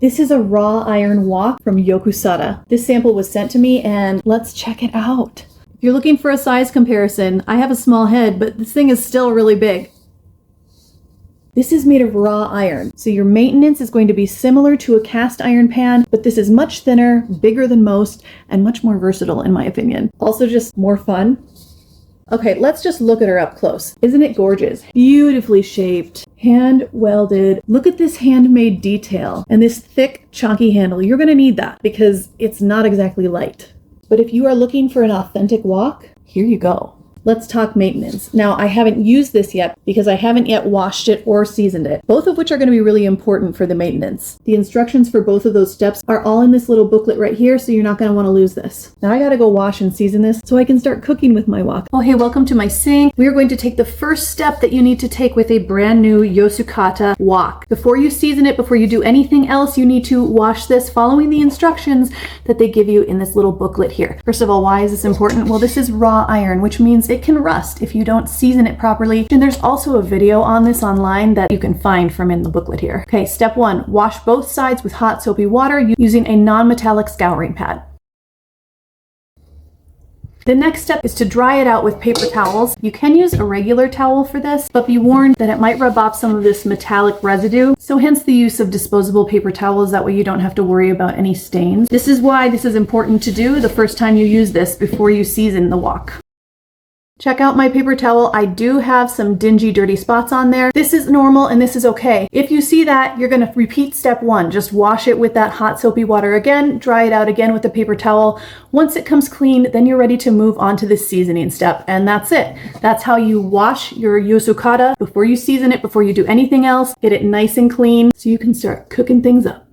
This is a raw iron wok from Yosukata. This sample was sent to me and let's check it out. If you're looking for a size comparison, I have a small head, but this thing is still really big. This is made of raw iron, so your maintenance is going to be similar to a cast iron pan, but this is much thinner, bigger than most, and much more versatile in my opinion. Also just more fun. Okay, let's just look at her up close. Isn't it gorgeous? Beautifully shaped, hand welded. Look at this handmade detail and this thick, chunky handle. You're gonna need that because it's not exactly light. But if you are looking for an authentic wok, here you go. Let's talk maintenance. Now, I haven't used this yet because I haven't yet washed it or seasoned it, both of which are going to be really important for the maintenance. The instructions for both of those steps are all in this little booklet right here, so you're not going to want to lose this. Now I got to go wash and season this so I can start cooking with my wok. Oh, hey, welcome to my sink. We are going to take the first step that you need to take with a brand new Yosukata wok. Before you season it, before you do anything else, you need to wash this following the instructions that they give you in this little booklet here. First of all, why is this important? Well, this is raw iron, which means it can rust if you don't season it properly. And there's also a video on this online that you can find from in the booklet here. Okay, step 1, wash both sides with hot soapy water using a non-metallic scouring pad. The next step is to dry it out with paper towels. You can use a regular towel for this, but be warned that it might rub off some of this metallic residue. So hence the use of disposable paper towels. That way you don't have to worry about any stains. This is why this is important to do the first time you use this before you season the wok. Check out my paper towel. I do have some dingy, dirty spots on there. This is normal and this is okay. If you see that, you're going to repeat step 1. Just wash it with that hot soapy water again, dry it out again with the paper towel. Once it comes clean, then you're ready to move on to the seasoning step. And that's it. That's how you wash your Yosukata before you season it, before you do anything else. Get it nice and clean so you can start cooking things up.